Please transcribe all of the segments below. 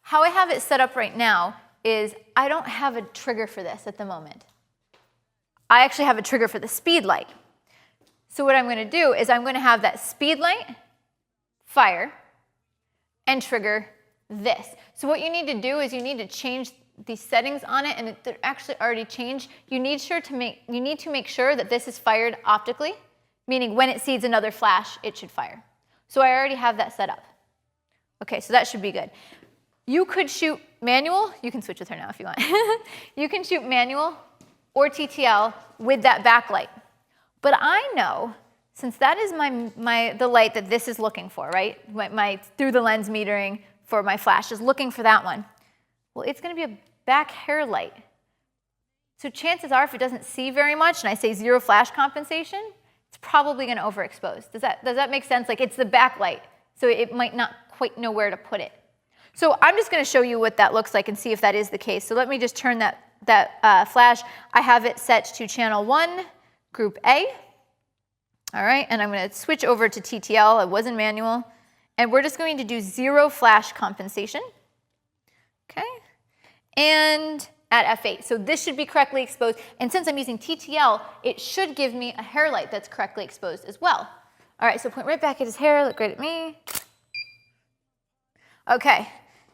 how I have it set up right now is I don't have a trigger for this at the moment. I actually have a trigger for the speed light. So what I'm going to do is I'm going to have that speed light fire and trigger this. So what you need to do is you need to change these settings on it, and they're actually already changed. You need to make sure that this is fired optically, meaning when it sees another flash, it should fire. So I already have that set up. Okay, so that should be good. You could shoot manual. You can switch with her now if you want. You can shoot manual or TTL with that backlight. But I know, since that is the light that this is looking for, right? My through the lens metering for my flash is looking for that one. Well, it's going to be a back hair light. So chances are, if it doesn't see very much, and I say 0 flash compensation, it's probably going to overexpose. Does that make sense? Like, it's the backlight, so it might not quite know where to put it. So I'm just going to show you what that looks like and see if that is the case. So let me just turn that flash. I have it set to channel 1, group A. All right, and I'm going to switch over to TTL. It was in manual. And we're just going to do 0 flash compensation. Okay, and at f8. So this should be correctly exposed. And since I'm using TTL, it should give me a hair light that's correctly exposed as well. All right, so point right back at his hair. Look right at me. Okay,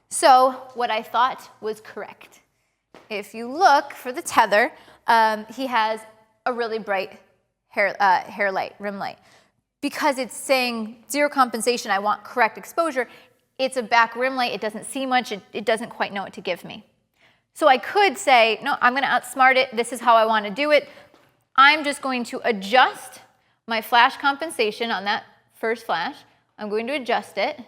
so what I thought was correct. If you look for the tether, he has a really bright hair light, rim light. Because it's saying 0 compensation, I want correct exposure, it's a back rim light, it doesn't see much, it doesn't quite know what to give me. So I could say, no, I'm going to outsmart it, this is how I want to do it. I'm just going to adjust my flash compensation on that first flash. I'm going to adjust it.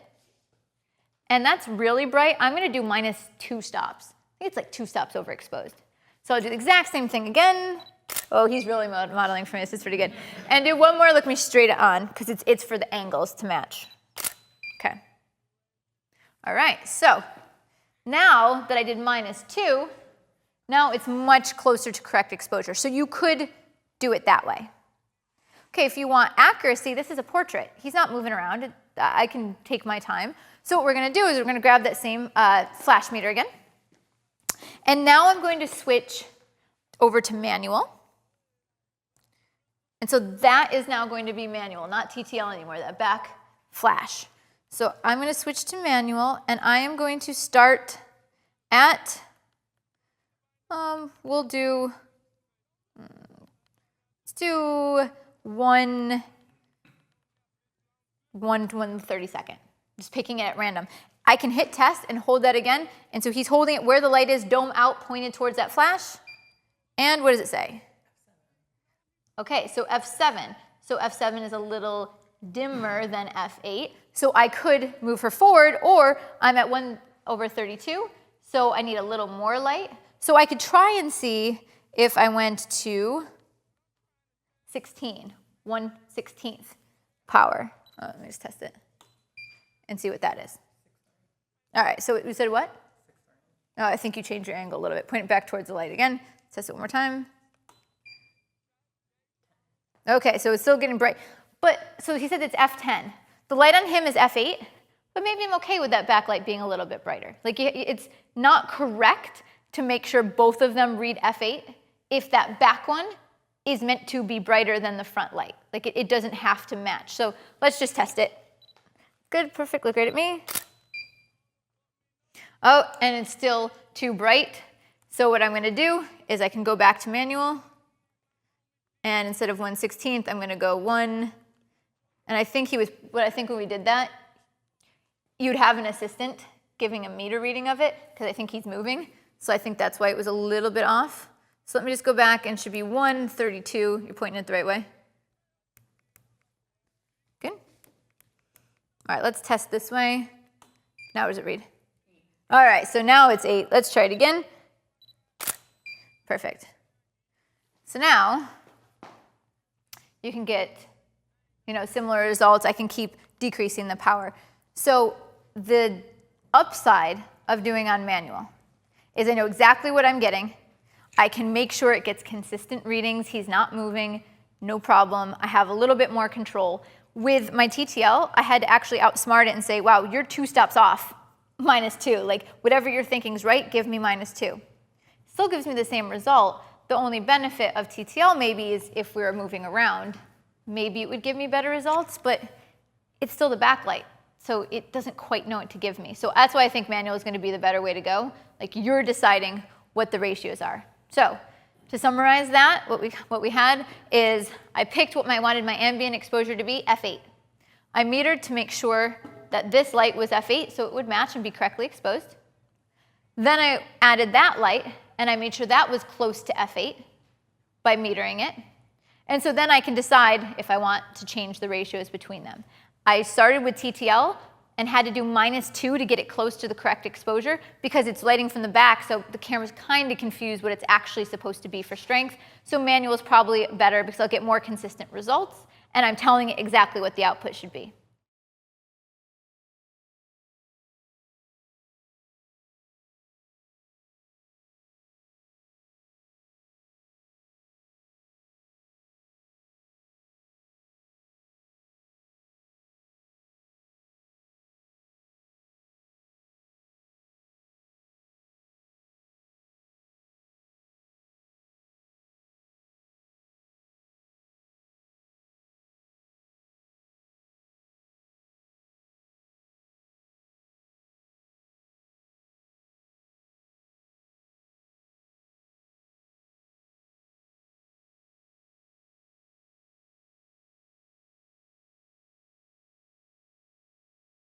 And that's really bright. I'm going to do -2 stops. I think it's like 2 stops overexposed. So I'll do the exact same thing again. Oh, he's really modeling for me. This is pretty good. And do one more, look me straight on, because it's for the angles to match. Okay. All right, so now that I did -2, now it's much closer to correct exposure. So you could do it that way. Okay, if you want accuracy, this is a portrait. He's not moving around. I can take my time. So what we're going to do is we're going to grab that same flash meter again. And now I'm going to switch over to manual. And so that is now going to be manual, not TTL anymore, that back flash. So I'm going to switch to manual, and I am going to start at, we'll do, let's do 1/32. Just picking it at random. I can hit test and hold that again, and so he's holding it where the light is, dome out, pointed towards that flash. And what does it say? Okay, so F7. So F7 is a little dimmer than F8. So I could move her forward, or I'm at 1/32, so I need a little more light. So I could try and see if I went to 16, 1/16 power. Let me just test it and see what that is. All right, so we said what? Oh, I think you changed your angle a little bit. Point it back towards the light again. Test it one more time. Okay, so it's still getting bright. But, so he said it's F10. The light on him is F8, but maybe I'm okay with that backlight being a little bit brighter. Like, it's not correct to make sure both of them read F8 if that back one is meant to be brighter than the front light. Like, it doesn't have to match. So let's just test it. Good, perfect, look right at me. Oh, and it's still too bright. So what I'm going to do is I can go back to manual. And instead of 1/16, I'm going to go 1. And I think when we did that, you'd have an assistant giving a meter reading of it, because I think he's moving. So I think that's why it was a little bit off. So let me just go back, and it should be 1/32. You're pointing it the right way. Good. All right, let's test this way. Now what does it read? All right, so now it's 8. Let's try it again. Perfect. So now you can get, similar results. I can keep decreasing the power. So the upside of doing on manual is I know exactly what I'm getting. I can make sure it gets consistent readings. He's not moving, no problem. I have a little bit more control. With my TTL, I had to actually outsmart it and say, wow, you're 2 stops off. -2. Like, whatever you're thinking is right, give me -2. Still gives me the same result. The only benefit of TTL maybe is if we were moving around, maybe it would give me better results, but it's still the backlight. So it doesn't quite know what to give me. So that's why I think manual is going to be the better way to go. Like, you're deciding what the ratios are. So to summarize that, what we had is I picked what I wanted my ambient exposure to be, f8. I metered to make sure that this light was f8 so it would match and be correctly exposed. Then I added that light and I made sure that was close to f8 by metering it. And so then I can decide if I want to change the ratios between them. I started with TTL and had to do -2 to get it close to the correct exposure because it's lighting from the back, so the camera's kind of confused what it's actually supposed to be for strength. So manual is probably better because I'll get more consistent results, and I'm telling it exactly what the output should be.